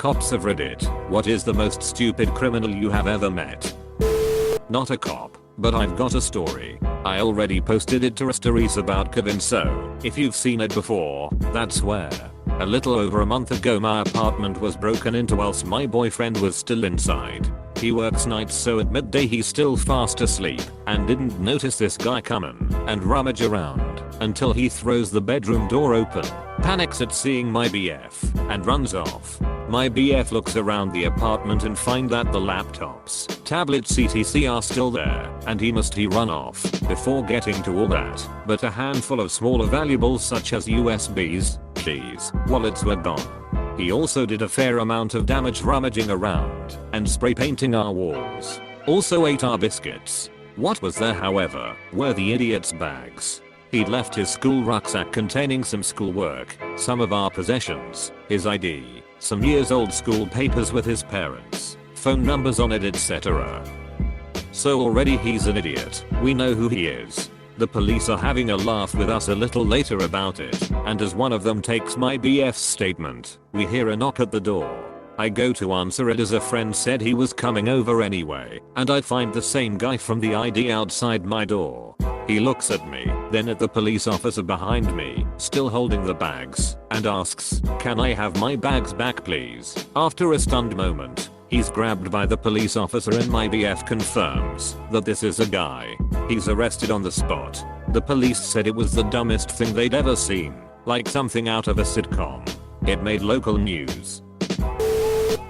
Cops of Reddit, what is the most stupid criminal you have ever met? Not a cop, but I've got a story. I already posted it to our stories about Kevin, so if you've seen it before, that's where. A little over a month ago my apartment was broken into whilst my boyfriend was still inside. He works nights, so at midday he's still fast asleep and didn't notice this guy coming and rummage around until he throws the bedroom door open, panics at seeing my BF and runs off. My BF looks around the apartment and find that the laptops, tablets etc are still there, and he run off before getting to all that, but a handful of smaller valuables such as USBs, keys, wallets were gone. He also did a fair amount of damage rummaging around and spray painting our walls. Also ate our biscuits. What was there however were the idiot's bags. He'd left his school rucksack containing some schoolwork, some of our possessions, his ID, some years old school papers with his parents, phone numbers on it etc. So already he's an idiot. We know who he is. The police are having a laugh with us a little later about it, and as one of them takes my BF's statement, we hear a knock at the door. I go to answer it as a friend said he was coming over anyway, and I find the same guy from the ID outside my door. He looks at me, then at the police officer behind me, still holding the bags, and asks, "Can I have my bags back please?" After a stunned moment, he's grabbed by the police officer and my BF confirms that this is a guy. He's arrested on the spot. The police said it was the dumbest thing they'd ever seen, like something out of a sitcom. It made local news.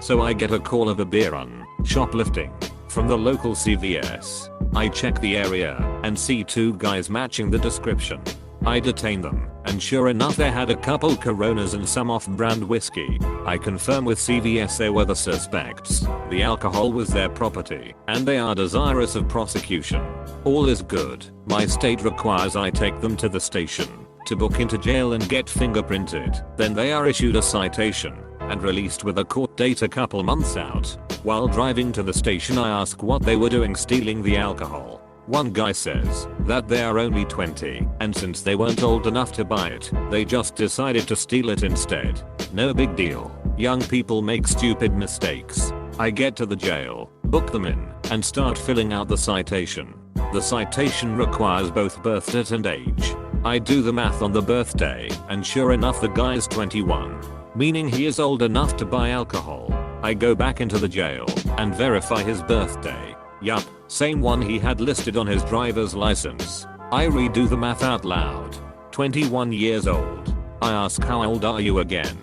So I get a call of a beer run, shoplifting, from the local CVS. I check the area and see two guys matching the description. I detain them, and sure enough they had a couple Coronas and some off-brand whiskey. I confirm with CVS they were the suspects. The alcohol was their property, and they are desirous of prosecution. All is good. My state requires I take them to the station to book into jail and get fingerprinted. Then they are issued a citation and released with a court date a couple months out. While driving to the station I ask what they were doing stealing the alcohol. One guy says that they are only 20, and since they weren't old enough to buy it, they just decided to steal it instead. No big deal. Young people make stupid mistakes. I get to the jail, book them in, and start filling out the citation. The citation requires both birth date and age. I do the math on the birthday, and sure enough the guy's 21, meaning he is old enough to buy alcohol. I go back into the jail and verify his birthday. Yup, same one he had listed on his driver's license. I redo the math out loud. 21 years old. I ask how old are you again?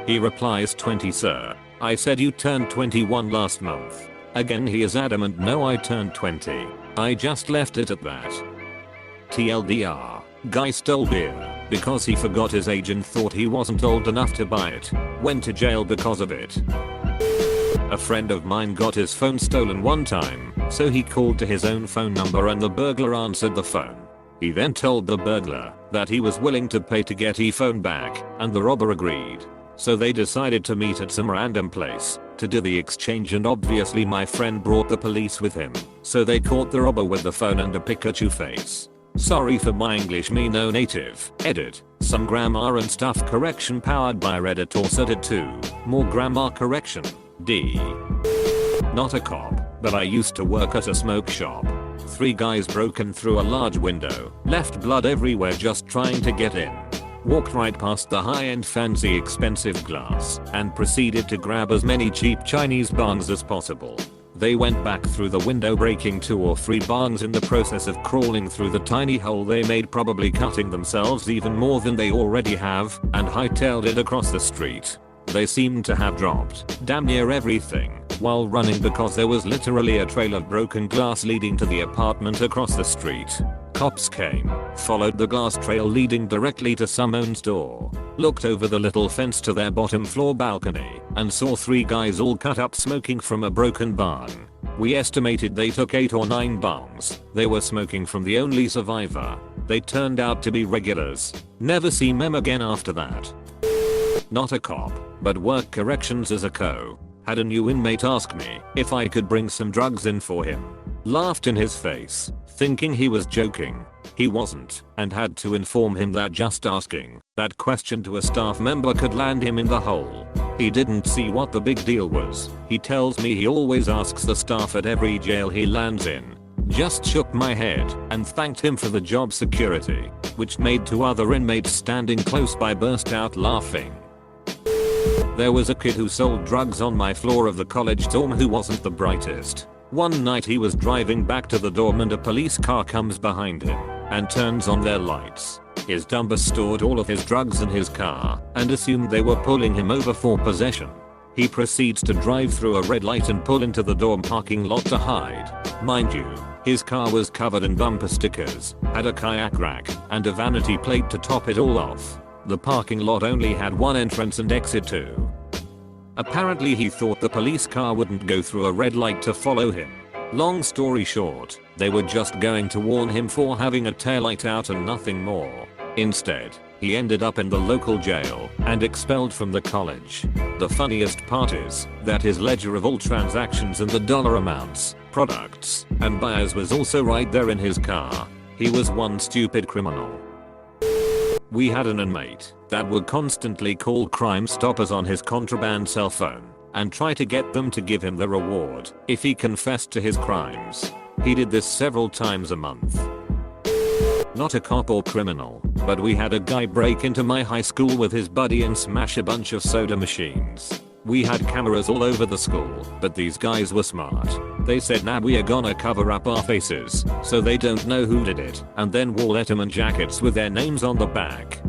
He replies 20 sir. I said you turned 21 last month. Again he is adamant no I turned 20. I just left it at that. TLDR. Guy stole beer because he forgot his age and thought he wasn't old enough to buy it. Went to jail because of it. A friend of mine got his phone stolen one time, so he called to his own phone number and the burglar answered the phone. He then told the burglar that he was willing to pay to get his phone back, and the robber agreed. So they decided to meet at some random place to do the exchange, and obviously my friend brought the police with him, so they caught the robber with the phone and a Pikachu face. Sorry for my English, me no native. Edit. Some grammar and stuff correction powered by Reddit or Reddit 2. More grammar correction. D. Not a cop, but I used to work at a smoke shop. 3 guys broken through a large window, left blood everywhere just trying to get in. Walked right past the high-end fancy expensive glass and proceeded to grab as many cheap Chinese bongs as possible. They went back through the window breaking 2 or 3 bongs in the process of crawling through the tiny hole they made, probably cutting themselves even more than they already have, and hightailed it across the street. They seemed to have dropped damn near everything while running because there was literally a trail of broken glass leading to the apartment across the street. Cops came, followed the glass trail leading directly to someone's door, looked over the little fence to their bottom floor balcony, and saw 3 guys all cut up smoking from a broken barn. We estimated they took 8 or 9 bongs. They were smoking from the only survivor. They turned out to be regulars. Never seen them again after that. Not a cop, but work corrections as a co. Had a new inmate ask me if I could bring some drugs in for him. Laughed in his face, thinking he was joking. He wasn't, and had to inform him that just asking that question to a staff member could land him in the hole. He didn't see what the big deal was. He tells me he always asks the staff at every jail he lands in. Just shook my head and thanked him for the job security, which made two other inmates standing close by burst out laughing. There was a kid who sold drugs on my floor of the college dorm who wasn't the brightest. One night he was driving back to the dorm and a police car comes behind him and turns on their lights. His dumbass stored all of his drugs in his car and assumed they were pulling him over for possession. He proceeds to drive through a red light and pull into the dorm parking lot to hide. Mind you, his car was covered in bumper stickers, had a kayak rack, and a vanity plate to top it all off. The parking lot only had one entrance and exit too. Apparently he thought the police car wouldn't go through a red light to follow him. Long story short, they were just going to warn him for having a taillight out and nothing more. Instead, he ended up in the local jail and expelled from the college. The funniest part is that his ledger of all transactions and the dollar amounts, products, and buyers was also right there in his car. He was one stupid criminal. We had an inmate that would constantly call Crime Stoppers on his contraband cell phone and try to get them to give him the reward if he confessed to his crimes. He did this several times a month. Not a cop or criminal, but we had a guy break into my high school with his buddy and smash a bunch of soda machines. We had cameras all over the school, but these guys were smart. They said, nah, we are gonna cover up our faces so they don't know who did it, and then wore Letterman jackets with their names on the back.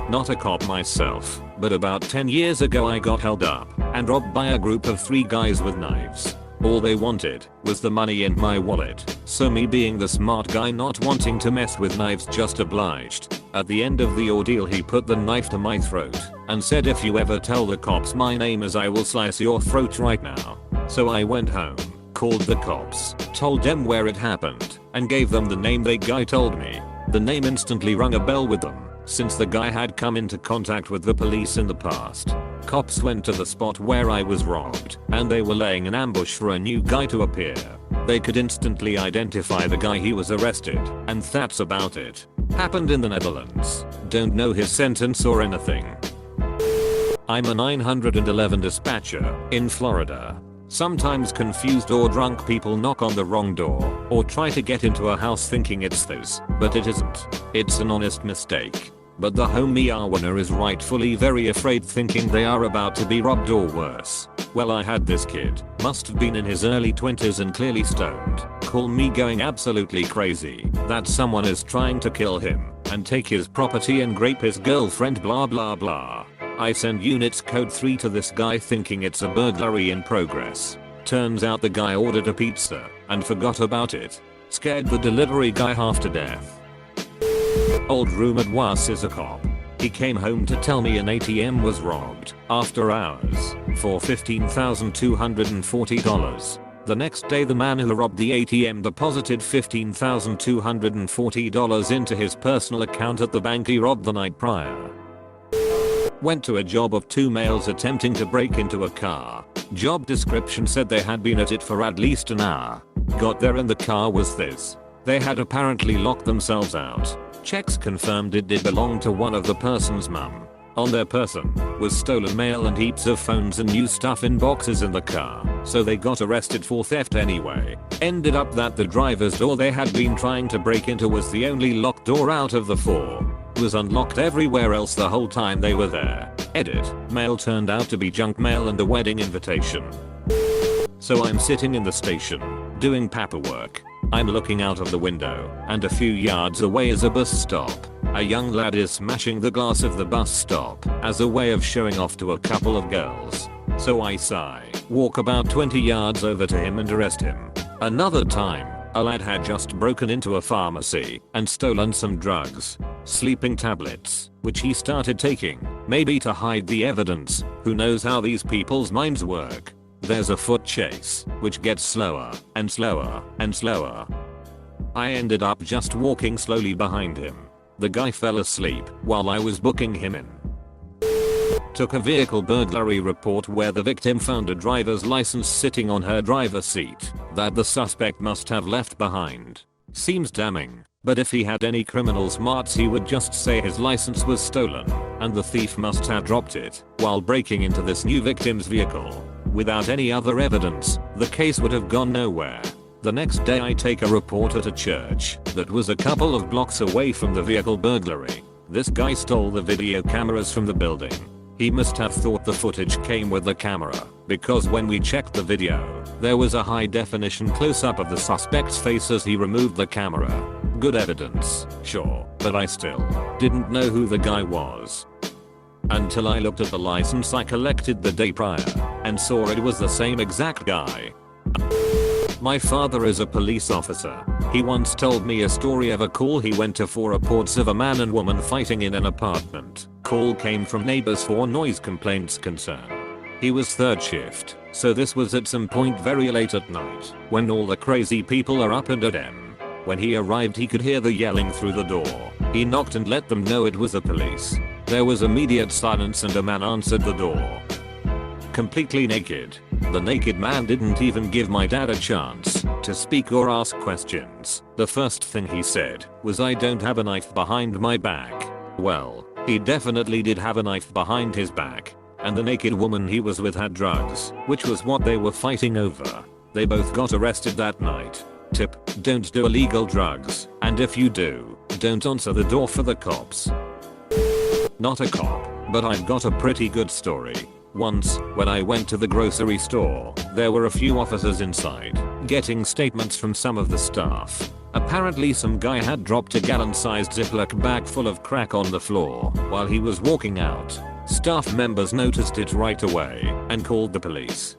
Not a cop myself, but about 10 years ago I got held up and robbed by a group of 3 guys with knives. All they wanted was the money in my wallet, so me being the smart guy not wanting to mess with knives just obliged. At the end of the ordeal he put the knife to my throat and said, if you ever tell the cops my name is I will slice your throat right now. So I went home, called the cops, told them where it happened, and gave them the name the guy told me. The name instantly rung a bell with them, since the guy had come into contact with the police in the past. Cops went to the spot where I was robbed, and they were laying an ambush for a new guy to appear. They could instantly identify the guy he was arrested, and that's about it. Happened in the Netherlands. Don't know his sentence or anything. I'm a 911 dispatcher in Florida. Sometimes confused or drunk people knock on the wrong door or try to get into a house thinking it's theirs, but it isn't. It's an honest mistake. But the homie owner is rightfully very afraid, thinking they are about to be robbed or worse. Well, I had this kid, must have been in his early 20s and clearly stoned, call me going absolutely crazy that someone is trying to kill him and take his property and rape his girlfriend, blah blah blah. I send units code 3 to this guy thinking it's a burglary in progress. Turns out the guy ordered a pizza and forgot about it. Scared the delivery guy half to death. Old rumored was is a cop. He came home to tell me an ATM was robbed after hours for $15,240. The next day the man who robbed the ATM deposited $15,240 into his personal account at the bank he robbed the night prior. Went to a job of 2 males attempting to break into a car. Job description said they had been at it for at least an hour. Got there and the car was this. They had apparently locked themselves out. Checks confirmed it did belong to one of the person's mum. On their person was stolen mail and heaps of phones and new stuff in boxes in the car, so they got arrested for theft anyway. Ended up that the driver's door they had been trying to break into was the only locked door out of the 4. Was unlocked everywhere else the whole time they were there. Edit, mail turned out to be junk mail and a wedding invitation. So I'm sitting in the station, doing paperwork. I'm looking out of the window, and a few yards away is a bus stop. A young lad is smashing the glass of the bus stop as a way of showing off to a couple of girls. So I sigh, walk about 20 yards over to him and arrest him. Another time, a lad had just broken into a pharmacy and stolen some drugs, sleeping tablets, which he started taking, maybe to hide the evidence. Who knows how these people's minds work. There's a foot chase, which gets slower and slower and slower. I ended up just walking slowly behind him. The guy fell asleep while I was booking him in. Took a vehicle burglary report where the victim found a driver's license sitting on her driver's seat that the suspect must have left behind. Seems damning. But if he had any criminal smarts he would just say his license was stolen and the thief must have dropped it while breaking into this new victim's vehicle. Without any other evidence, the case would have gone nowhere. The next day I take a report at a church that was a couple of blocks away from the vehicle burglary. This guy stole the video cameras from the building. He must have thought the footage came with the camera, because when we checked the video, there was a high definition close-up of the suspect's face as he removed the camera. Good evidence, sure, but I still didn't know who the guy was. Until I looked at the license I collected the day prior and saw it was the same exact guy. My father is a police officer. He once told me a story of a call he went to for reports of a man and woman fighting in an apartment. Call came from neighbors for noise complaints concern. He was third shift, so this was at some point very late at night, when all the crazy people are up and at him. When he arrived he could hear the yelling through the door. He knocked and let them know it was the police. There was immediate silence and a man answered the door. Completely naked. The naked man didn't even give my dad a chance to speak or ask questions. The first thing he said was, "I don't have a knife behind my back." Well, he definitely did have a knife behind his back. And the naked woman he was with had drugs, which was what they were fighting over. They both got arrested that night. Tip: don't do illegal drugs, and if you do, don't answer the door for the cops. Not a cop, but I've got a pretty good story. Once, when I went to the grocery store, there were a few officers inside, getting statements from some of the staff. Apparently some guy had dropped a gallon-sized Ziploc bag full of crack on the floor while he was walking out. Staff members noticed it right away and called the police.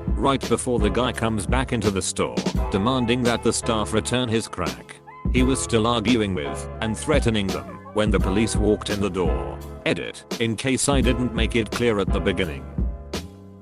Right before the guy comes back into the store, demanding that the staff return his crack. He was still arguing with and threatening them when the police walked in the door. Edit, in case I didn't make it clear at the beginning.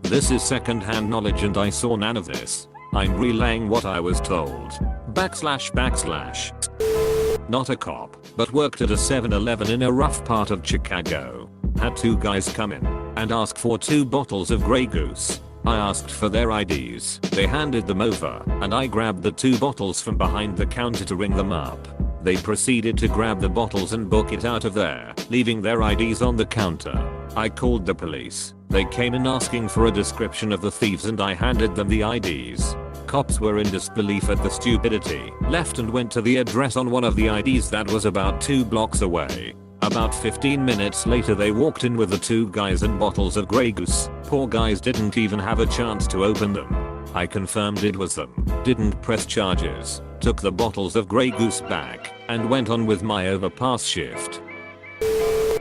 This is second-hand knowledge and I saw none of this. I'm relaying what I was told. // Not a cop, but worked at a 7-Eleven in a rough part of Chicago. Had two guys come in and ask for 2 bottles of Grey Goose. I asked for their IDs. They handed them over and I grabbed the 2 bottles from behind the counter to ring them up. They proceeded to grab the bottles and book it out of there, leaving their IDs on the counter. I called the police. They came in asking for a description of the thieves and I handed them the IDs. Cops were in disbelief at the stupidity, left and went to the address on one of the IDs that was about 2 blocks away. About 15 minutes later they walked in with the 2 guys and bottles of Grey Goose. Poor guys didn't even have a chance to open them. I confirmed it was them, didn't press charges, took the bottles of Grey Goose back, and went on with my overpass shift.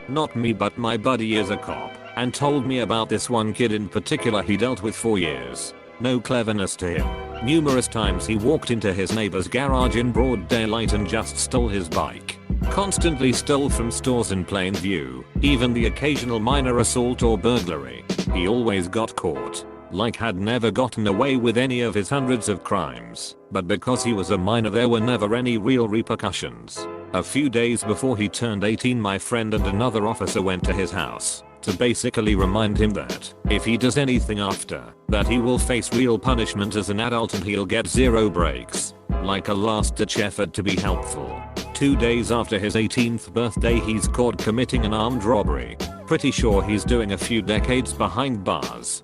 Not me, but my buddy is a cop, and told me about this one kid in particular he dealt with for years. No cleverness to him. Numerous times he walked into his neighbor's garage in broad daylight and just stole his bike. Constantly stole from stores in plain view, even the occasional minor assault or burglary. He always got caught. Like had never gotten away with any of his hundreds of crimes, but because he was a minor there were never any real repercussions. A few days before he turned 18 my friend and another officer went to his house to basically remind him that if he does anything after that he will face real punishment as an adult and he'll get 0 breaks. Like a last-ditch effort to be helpful. 2 days after his 18th birthday he's caught committing an armed robbery. Pretty sure he's doing a few decades behind bars.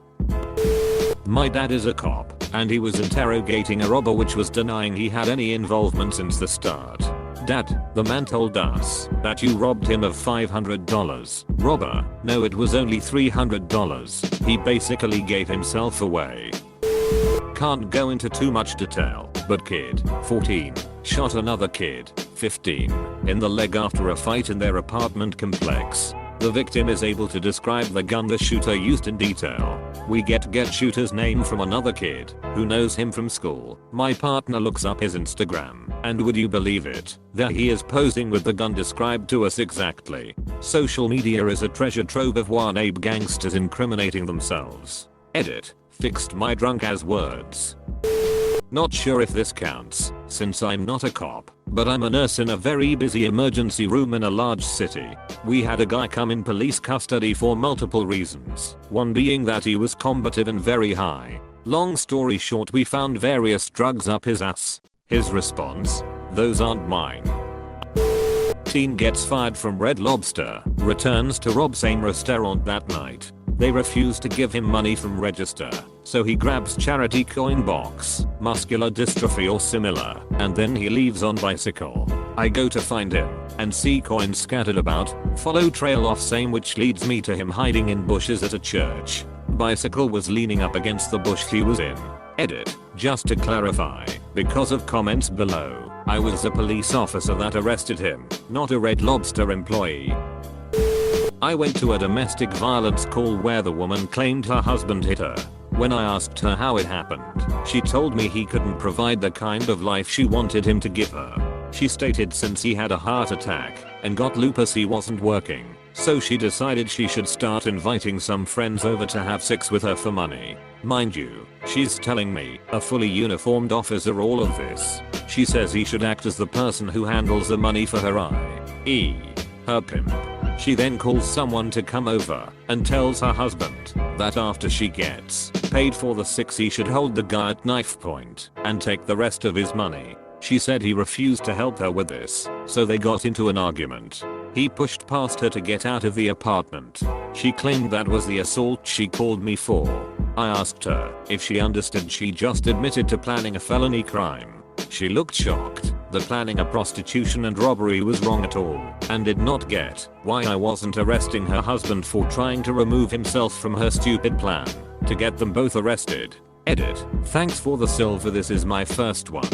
My dad is a cop, and he was interrogating a robber which was denying he had any involvement since the start. Dad, the man told us that you robbed him of $500. Robber, no it was only $300. He basically gave himself away. Can't go into too much detail, but kid, 14, shot another kid, 15, in the leg after a fight in their apartment complex. The victim is able to describe the gun the shooter used in detail. We get shooter's name from another kid who knows him from school. My partner looks up his Instagram, and would you believe it? There he is posing with the gun described to us exactly. Social media is a treasure trove of one-ape gangsters incriminating themselves. Edit, fixed my drunk ass words. Not sure if this counts, since I'm not a cop, but I'm a nurse in a very busy emergency room in a large city. We had a guy come in police custody for multiple reasons, one being that he was combative and very high. Long story short, we found various drugs up his ass. His response: "Those aren't mine." Teen gets fired from Red Lobster, returns to rob same restaurant that night. They refuse to give him money from register, so he grabs charity coin box, muscular dystrophy or similar, and then he leaves on bicycle. I go to find him and see coins scattered about, follow trail off same which leads me to him hiding in bushes at a church. Bicycle was leaning up against the bush he was in. Edit. Just to clarify, because of comments below, I was a police officer that arrested him, not a Red Lobster employee. I went to a domestic violence call where the woman claimed her husband hit her. When I asked her how it happened, she told me he couldn't provide the kind of life she wanted him to give her. She stated since he had a heart attack and got lupus he wasn't working, so she decided she should start inviting some friends over to have sex with her for money. Mind you, she's telling me, a fully uniformed officer, all of this. She says he should act as the person who handles the money for her i.e. her pimp. She then calls someone to come over and tells her husband that after she gets paid for the sex he should hold the guy at knife point and take the rest of his money. She said he refused to help her with this, so they got into an argument. He pushed past her to get out of the apartment. She claimed that was the assault she called me for. I asked her if she understood she just admitted to planning a felony crime. She looked shocked that planning a prostitution and robbery was wrong at all, and did not get why I wasn't arresting her husband for trying to remove himself from her stupid plan to get them both arrested. Edit. Thanks for the silver, this is my first one.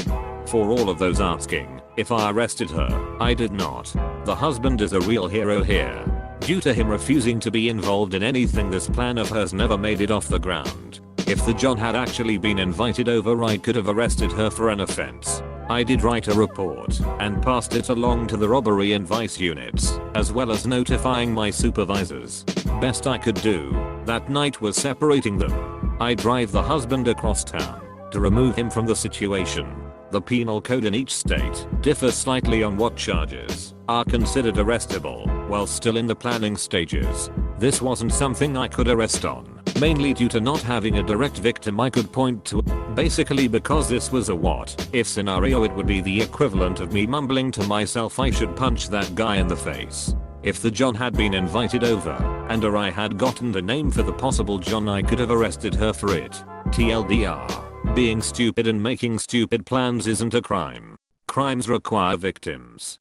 For all of those asking if I arrested her, I did not. The husband is a real hero here. Due to him refusing to be involved in anything, this plan of hers never made it off the ground. If the John had actually been invited over, I could have arrested her for an offense. I did write a report and passed it along to the robbery and vice units, as well as notifying my supervisors. Best I could do that night was separating them. I drive the husband across town to remove him from the situation. The penal code in each state differs slightly on what charges are considered arrestable while still in the planning stages. This wasn't something I could arrest on, mainly due to not having a direct victim I could point to. Basically because this was a what if scenario, it would be the equivalent of me mumbling to myself I should punch that guy in the face. If the John had been invited over and or I had gotten the name for the possible John, I could have arrested her for it. TLDR. Being stupid and making stupid plans isn't a crime. Crimes require victims.